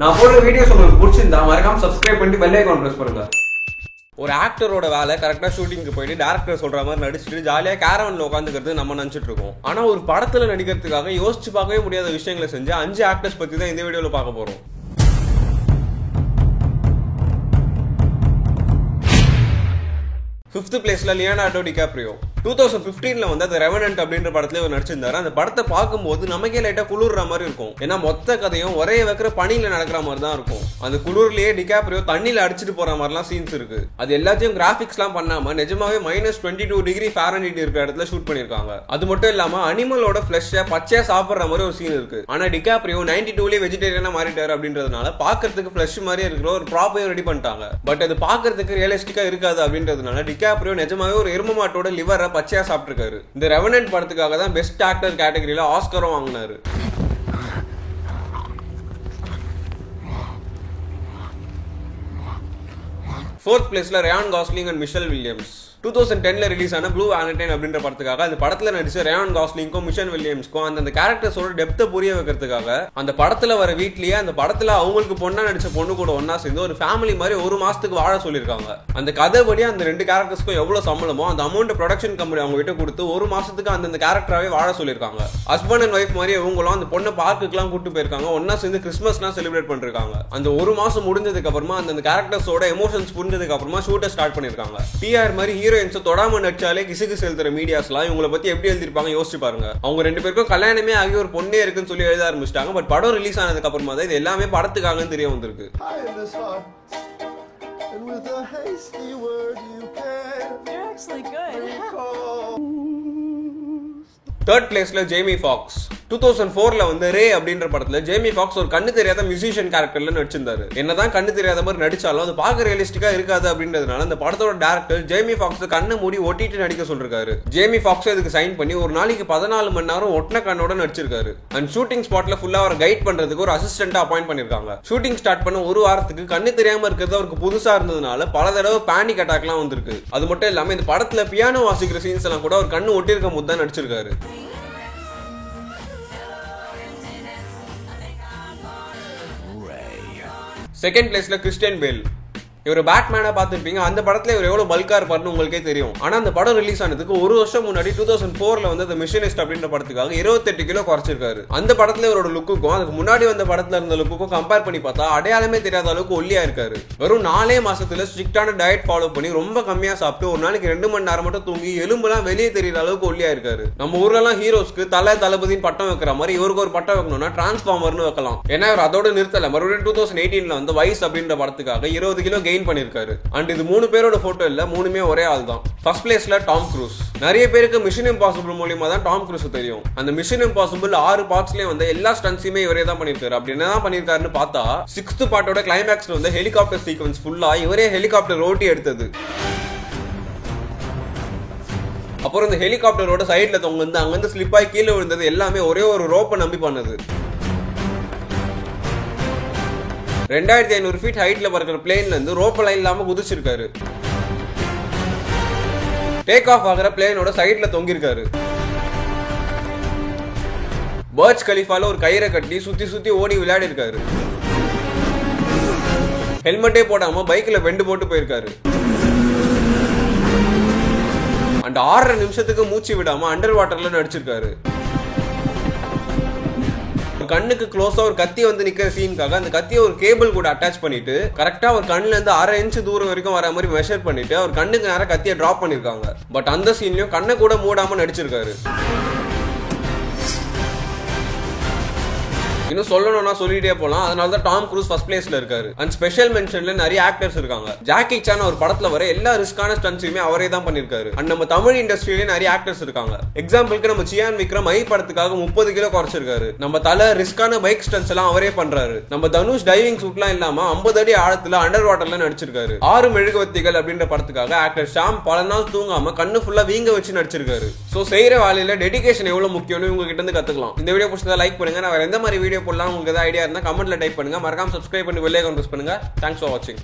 நான் போடுற வீடியோஸ் உங்களுக்கு பிடிச்சிருந்தா மறக்காம சப்ஸ்கிரைப் பண்ணி பெல் ஐகான் பிரஸ் பண்ணுங்க. ஒரு ஆக்டரோட வேலை கரெக்டாக ஷூட்டிங்க்கு போயிட்டு டேரக்டர் சொல்ற மாதிரி நடிச்சுட்டு ஜாலியாக கேரவன்ல உட்காந்துக்கிறது நம்ம நினச்சிட்டு இருக்கோம். ஆனால் ஒரு படத்தில் நடிக்கிறதுக்காக யோசிச்சு பார்க்கவே முடியாத விஷயங்களை செஞ்சு 5 ஆக்டர்ஸ் பற்றி தான் இந்த வீடியோவில் பார்க்க போகிறோம். 5th பிளேஸ்ல லியோனார்டோ டிகாப்ரியோ 2015ல வந்து அந்த ரெவனன்ட் அப்படின்ற படத்துல அவர் நடிச்சிருந்தாரு. அந்த படத்தை பார்க்கும்போது நமக்கே லைட்டா குளிர்ற மாதிரி இருக்கும். ஏன்னா மொத்த கதையும் ஒரே வைக்கிற பனியில நடக்கிற மாதிரி தான் இருக்கும். அந்த குளிர்லயே டிகாப்ரியோ தண்ணியில அடிச்சுட்டு போற மாதிரிலாம் சீன்ஸ் இருக்கு. அது எல்லாத்தையும் கிராபிக்ஸ் எல்லாம் பண்ணாம நிஜமாவே -22 டிகிரி ஃபாரன்ஹீட் இருக்கிற இடத்துல ஷூட் பண்ணிருக்காங்க. அது மட்டும் இல்லாம அனிமலோட ஃபிளஷை பச்சையா சாப்பிடுற மாதிரி ஒரு சீன் இருக்கு. ஆனா டிகாப்ரியோ 92லயே வெஜிடேரியனா மாறிட்டாரு அப்படின்றதுனால பாக்குறதுக்கு ஃபிளஷ் மாதிரி இருக்கிற ஒரு ப்ராப்பையும் ரெடி பண்ணிட்டாங்க. பட் அது பாக்குறதுக்கு ரியலிஸ்டிக்கா இருக்காது அப்படின்றதுனால டிகாப்ரியோ நிஜமாவே ஒரு எரும மாட்டோட லிவரை பச்சையா சாப்பிட்டிருக்காரு. இந்த ரெவனன்ட் படத்துக்காக தான் பெஸ்ட் ஆக்டர் கேட்டகரியில ஆஸ்கரும் வாங்கினாரு. ஃபோர்த் பிளேஸ்ல Ryan Gosling and Michelle Williams 2010ல ரிலீஸ் ஆன ப்ளூ வேலண்டைன் அப்படின்ற படத்துக்காக அந்த படத்துல நடிச்ச ரயான் காஸ்லிங்கும் மிஷல் வில்லியம்ஸ்க்கும் அந்த கேரக்டர்ஸோட டெப்த்தை புரிய வைக்கிறதுக்காக அந்த படத்துல வர வீட்லயே அந்த படத்துல அவங்களுக்கு பொண்ணா நடிச்ச பொண்ணு கூட ஒன்னா சேர்ந்து ஒரு ஃபேமிலி மாதிரி ஒரு மாசத்துக்கு வாழ சொல்லியிருக்காங்க. அந்த கதைப்படி அந்த 2 கேரக்டர்ஸ்க்கும் எவ்வளவு சம்பளமோ அந்த அமௌண்ட் ப்ரொடக்ஷன் கம்பெனி அவங்க கிட்ட கொடுத்து ஒரு மாசத்துக்கு அந்த கேரக்டராவே வாழ சொல்லியிருக்காங்க. ஹஸ்பண்ட் அண்ட் ஒய்ஃப் மாதிரி இவங்களும் அந்த பொண்ணை பார்க்குலாம் கூட்டு போயிருக்காங்க. ஒன்னா சேர்ந்து கிறிஸ்மஸ்லாம் செலிப்ரேட் பண்ணிருக்காங்க. அந்த ஒரு மாசம் முடிஞ்சதுக்கு அப்புறமா அந்த கேரக்டர்ஸோட எமோஷன்ஸ் புரிஞ்சதுக்கு அப்புறமா ஷூட்டை ஸ்டார்ட் பண்ணிருக்காங்க. டிஆர் மாதிரி ஹீரோயின்ஸ் தொடாம நடிச்சாலே கிசுக்கு செலுத்துற மீடியாஸ்லாம் இவங்களை பத்தி எப்படி எழுதிருப்பாங்க யோசிச்சு பாருங்க. அவங்க 2 பேருக்கும் கல்யாணமே ஆகி ஒரு பொண்ணே இருக்குன்னு சொல்லி எழுத ஆரம்பிச்சிட்டாங்க. பட் படம் ரிலீஸ் ஆனதுக்கு அப்புறமா தான் இது எல்லாமே படத்துக்காக தெரிய வந்திருக்கு. தேர்ட் பிளேஸ்ல ஜேமி ஃபாக்ஸ் 2004ல வந்து ரே அப்படின்ற படத்துல ஜேமி ஃபாக்ஸ் ஒரு கண்ணு தெரியாத மியூசிஷியன் கேரக்டர்ல நடிச்சிருந்தாரு. என்னதான் கண்ணு தெரியாத மாதிரி நடிச்சாலும் அது பார்க்க ரியலிஸ்டிக்கா இருக்காது அப்படின்றதுனால அந்த படத்தோட டைரக்டர் ஜேமி ஃபாக்ஸ் கண்ணை மூடி ஒட்டிட்டு நடிக்க சொல்லிருக்காரு. ஜேமி ஃபாக்ஸ் இதுக்கு சைன் பண்ணி ஒரு நாளைக்கு 14 மணி நேரம் ஒட்டின கண்ணோட நடிச்சிருக்காரு. அண்ட் ஷூட்டிங் ஸ்பாட்ல ஃபுல்லா அவரை கைட் பண்றதுக்கு ஒரு அசிஸ்டன்ட் அப்பாயிண்ட் பண்ணிருக்காங்க. ஷூட்டிங் ஸ்டார்ட் பண்ண ஒரு வாரத்துக்கு கண்ணு தெரியாம இருக்கிறது அவருக்கு புதுசா இருந்ததுனால பல தடவை பேனிக் அட்டாக்லாம் வந்திருக்கு. அது மட்டும் இல்லாம இந்த படத்துல பியானோ வாசிக்கிற சீன்ஸ் எல்லாம் கூட ஒரு கண்ணு ஒட்டி இருக்கும் போது தான் நடிச்சிருக்காரு. செகண்ட் பிளேஸ்ல கிறிஸ்டியன் பேல். இவர் பேட்மேனா பார்த்துருப்பீங்க. அந்த படத்துல இவர் எவ்வளவு பல்கா இருப்பாருன்னு உங்களுக்கே தெரியும். ஆனா அந்த படம் ரிலீஸ் ஆனதுக்கு ஒரு வருஷம் முன்னாடி 2004ல வந்து அந்த மிஷனிஸ்ட் அப்படின்ற படத்துக்காக 28 கிலோ குறைச்சிருக்காரு. அந்த படத்துல இவரோட லுக்குக்கும் அதுக்கு முன்னாடி வந்த படத்துல இருந்த லுக்குக்கும் கம்பேர் பண்ணி பார்த்தா அடையாளமே தெரியாத அளவுக்கு ஒல்லியா இருக்காரு. வெறும் 4 மாசத்துல ஸ்ட்ரிக்டான டயட் ஃபாலோ பண்ணி ரொம்ப கம்மியா சாப்பிட்டு ஒரு நாளைக்கு 2 மணி நேரம் மட்டும் தூங்கி எலும்பெல்லாம் வெளியே தெரியற அளவுக்கு ஒல்லியா இருக்காரு. நம்ம ஊர்ல எல்லாம் ஹீரோஸ்க்கு தளபதியின் பட்டம் வைக்கிற மாதிரி இவருக்கு ஒரு பட்டம் வைக்கணும்னா டிரான்ஸ்ஃபார்மர்னு வைக்கலாம். ஏன்னா இவர் அதோட நிறுத்தல. மறுபடியும் 2018ல வந்து வைஸ் அப்படின்ற படத்துக்காக 20 கிலோ கெயின் பண்ணிருக்காரு. அண்ட் இது 3 பேரோட போட்டோ இல்ல, 3மே ஒரே ஆள் தான். ஃபர்ஸ்ட் பிளேஸ்ல டாம் க்ரூஸ். நிறைய பேருக்கு மிஷன் இம்பாசிபிள் மூலமா தான் டாம் க்ரூஸ் தெரியும். அந்த மிஷன் இம்பாசிபிள் 6 பார்ட்ஸ்லயே வந்து எல்லா ஸ்டன்ட்ஸுமே இவரே தான் பண்ணிருக்காரு. அப்படி என்னதான் பண்ணிருக்காருன்னு பார்த்தா 6th பார்ட்டோட கிளைமேக்ஸ்ல வந்து ஹெலிகாப்டர் சீக்வன்ஸ் ஃபுல்லா இவரே ஹெலிகாப்டர் ஓட்டி எடுத்தது. அப்புறம் இந்த ஹெலிகாப்டரோட சைட்ல தொங்க அங்கிருந்து ஸ்லிப் ஆகி கீழே விழுந்தது எல்லாமே ஒரே ஒரு ரோப்பை நம்பி பண்ணது. 2500 ஃபீட் ஹைட்ல பறக்கிற பிளேன்ல இருந்து ரோப் லைன் இல்லாம குதிச்சிருக்காரு. டேக் ஆஃப் ஆகிற பிளேனோட சைட்ல தொங்கிருக்காரு. பர்ஜ் கலிஃபால ஒரு கயிறை கட்டி சுத்தி சுத்தி ஓடி விளையாடி இருக்காரு. ஹெல்மெட்டே போடாம பைக்ல வெண்டு போட்டு போயிருக்காரு. அண்ட் 6.5 நிமிஷத்துக்கு மூச்சு விடாம அண்டர் வாட்டர்ல நடிச்சிருக்காரு. கண்ணுக்கு க்ளோஸா ஒரு கத்தி வந்து நிக்கிற சீனுக்காக அந்த கத்தியை ஒரு கேபிள் கூட அட்டாச் பண்ணிட்டு கரெக்டா ஒரு கண்ணுல இருந்து 1/2 இன்ச் தூரம் வரைக்கும் வர மாதிரி மெஷர் பண்ணிட்டு அவர் கண்ணுக்கு நேரம் கத்தியை டிராப் பண்ணிருக்காங்க. பட் அந்த சீன்லயும் கண்ணை கூட மூடாம நடிச்சிருக்காரு. இன்னும் சொல்லணும்னா சொல்லிட்டே போலாம். அதனால தான் டாம் க்ரூஸ் ஃபர்ஸ்ட் பிளேஸ்ல இருக்காரு. அண்ட் ஸ்பெஷல் மென்ஷன்ல நிறைய ஆக்டர்ஸ் இருக்காங்க. ஜாக்கி சான் ஒரு படத்துல வர எல்லா ரிஸ்கான ஸ்டன்ட்ஸுமே அவரே தான் பண்ணிருக்காரு. அண்ட் நம்ம தமிழ் இண்டஸ்ட்ரியிலே நிறைய ஆக்டர்ஸ் இருக்காங்க. எக்ஸாம்பிளுக்கு நம்ம சியான் விக்ரம் ஐ படத்துக்காக 30 கிலோ குறைச்சிருக்காரு. நம்ம தலை ரிஸ்கான பைக் ஸ்டன்ட்ஸ் எல்லாம் அவரே பண்றாரு. நம்ம தனுஷ் டைவிங் சூட்லாம் இல்லாம 50 அடி ஆழத்துல அண்டர் வாட்டர்ல நடிச்சிருக்காரு. 6 மெழுகுவர்த்திகள் அப்படின்ற படத்துக்காக ஆக்டர் ஷாம் பல நாள் தூங்காம கண்ணு ஃபுல்லா வீங்க வச்சு நடிச்சிருக்காரு. சோ செய்யற வேலையில டெடிகேஷன் எவ்வளவு முக்கியம்னு உங்க கிட்ட இருந்து கத்துக்கலாம். இந்த வீடியோ பிடிச்சதா லைக் பண்ணுங்க. நான் வேற எந்த மாதிரி வீடியோ போடலாம் உங்களுக்கு ஏதாவது ஐடியா இருந்தா கமெண்ட்ல டைப் பண்ணுங்க. மறக்காம சப்ஸ்கிரைப் பண்ணி பெல் ஐகான் பிரஸ் பண்ணுங்க. தேங்க்ஸ் ஃபார் வாட்சிங்.